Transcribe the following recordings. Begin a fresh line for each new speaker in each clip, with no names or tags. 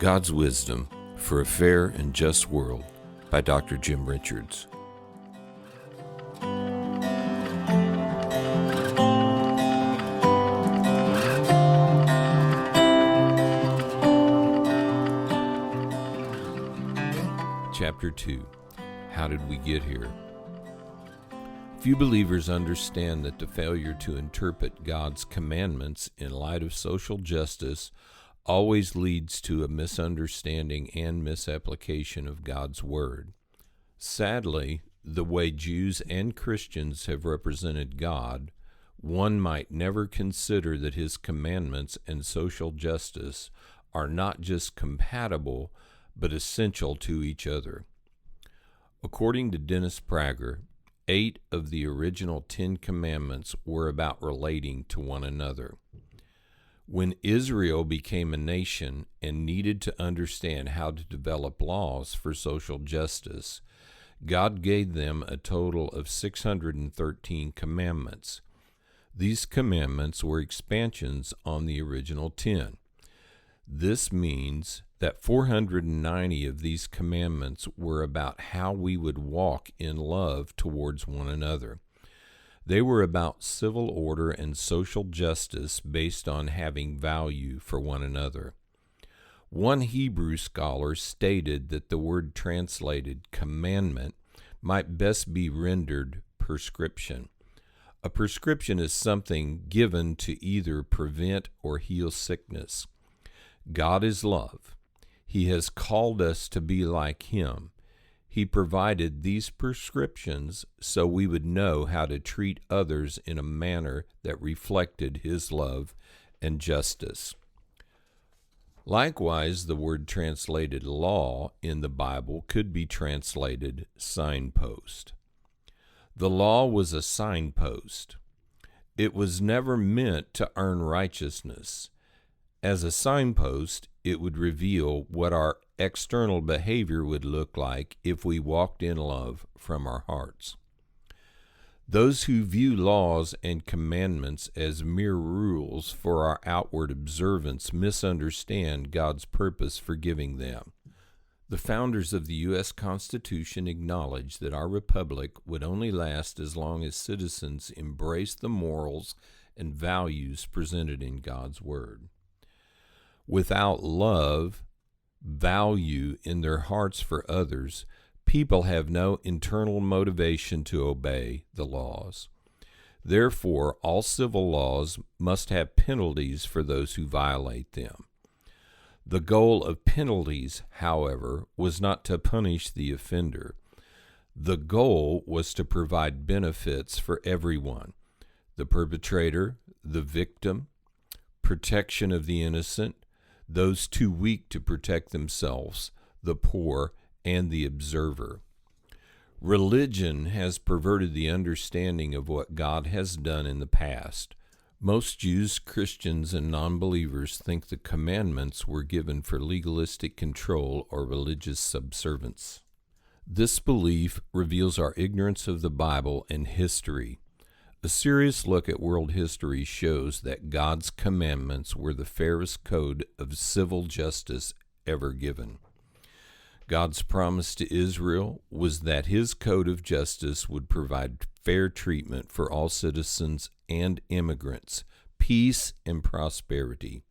God's Wisdom for a Fair and Just World by Dr. Jim Richards. Chapter 2. How did we get here? Few believers understand that the failure to interpret God's commandments in light of social justice always leads to a misunderstanding and misapplication of God's Word. Sadly, the way Jews and Christians have represented God, one might never consider that His commandments and social justice are not just compatible, but essential to each other. According to Dennis Prager, 8 of the original 10 commandments were about relating to one another. When Israel became a nation and needed to understand how to develop laws for social justice, God gave them a total of 613 commandments. These commandments were expansions on the original 10. This means that 490 of these commandments were about how we would walk in love towards one another. They were about civil order and social justice based on having value for one another. One Hebrew scholar stated that the word translated commandment might best be rendered prescription. A prescription is something given to either prevent or heal sickness. God is love. He has called us to be like Him. He provided these prescriptions so we would know how to treat others in a manner that reflected His love and justice. Likewise, the word translated law in the Bible could be translated signpost. The law was a signpost. It was never meant to earn righteousness. As a signpost, it would reveal what our external behavior would look like if we walked in love from our hearts. Those who view laws and commandments as mere rules for our outward observance misunderstand God's purpose for giving them. The founders of the U.S. Constitution acknowledged that our republic would only last as long as citizens embraced the morals and values presented in God's Word. Without love, value in their hearts for others, people have no internal motivation to obey the laws. Therefore, all civil laws must have penalties for those who violate them. The goal of penalties, however, was not to punish the offender. The goal was to provide benefits for everyone: the perpetrator, the victim, protection of the innocent, those too weak to protect themselves, the poor, and the observer. Religion has perverted the understanding of what God has done in the past. Most Jews, Christians, and non-believers think the commandments were given for legalistic control or religious subservience. This belief reveals our ignorance of the Bible and history. A serious look at world history shows that God's commandments were the fairest code of civil justice ever given. God's promise to Israel was that His code of justice would provide fair treatment for all citizens and immigrants, peace and prosperity.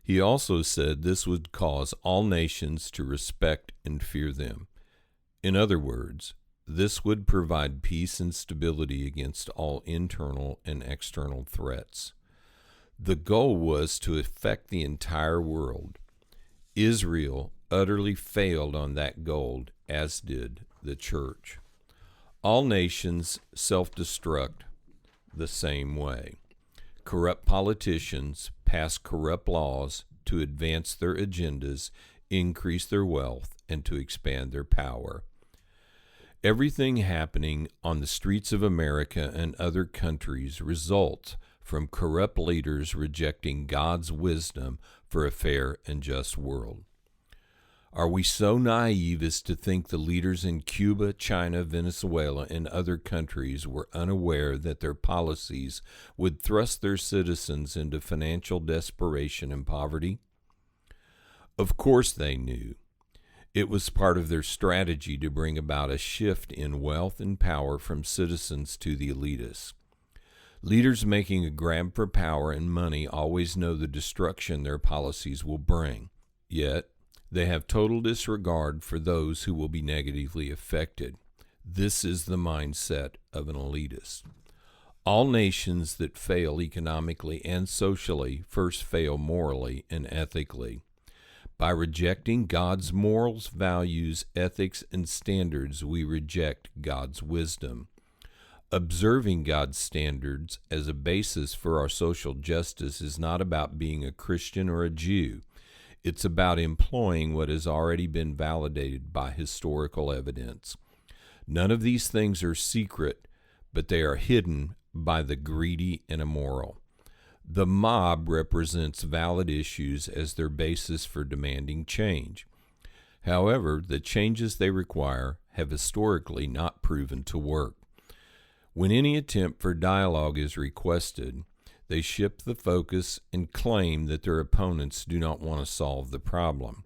He also said this would cause all nations to respect and fear them. In other words, this would provide peace and stability against all internal and external threats. The goal was to affect the entire world. Israel utterly failed on that goal, as did the church. All nations self-destruct the same way. Corrupt politicians pass corrupt laws to advance their agendas, increase their wealth, and to expand their power. Everything happening on the streets of America and other countries results from corrupt leaders rejecting God's wisdom for a fair and just world. Are we so naive as to think the leaders in Cuba, China, Venezuela, and other countries were unaware that their policies would thrust their citizens into financial desperation and poverty? Of course they knew. It was part of their strategy to bring about a shift in wealth and power from citizens to the elitists. Leaders making a grab for power and money always know the destruction their policies will bring, yet they have total disregard for those who will be negatively affected. This is the mindset of an elitist. All nations that fail economically and socially first fail morally and ethically. By rejecting God's morals, values, ethics, and standards, we reject God's wisdom. Observing God's standards as a basis for our social justice is not about being a Christian or a Jew. It's about employing what has already been validated by historical evidence. None of these things are secret, but they are hidden by the greedy and immoral. The mob represents valid issues as their basis for demanding change. However, the changes they require have historically not proven to work. When any attempt for dialogue is requested, they shift the focus and claim that their opponents do not want to solve the problem.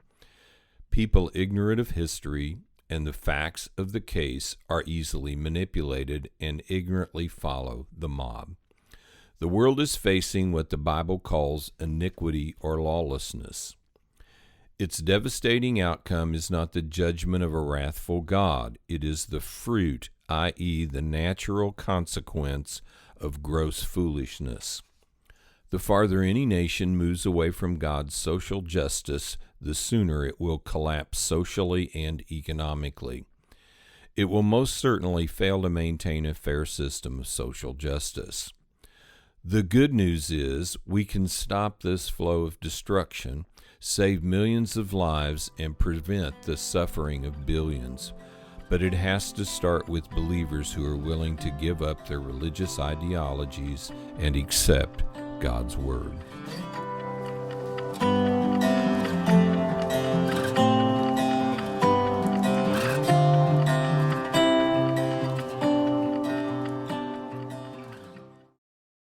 People ignorant of history and the facts of the case are easily manipulated and ignorantly follow the mob. The world is facing what the Bible calls iniquity or lawlessness. Its devastating outcome is not the judgment of a wrathful God. It is the fruit, i.e., the natural consequence of gross foolishness. The farther any nation moves away from God's social justice, the sooner it will collapse socially and economically. It will most certainly fail to maintain a fair system of social justice. The good news is we can stop this flow of destruction, save millions of lives, and prevent the suffering of billions. But it has to start with believers who are willing to give up their religious ideologies and accept God's Word.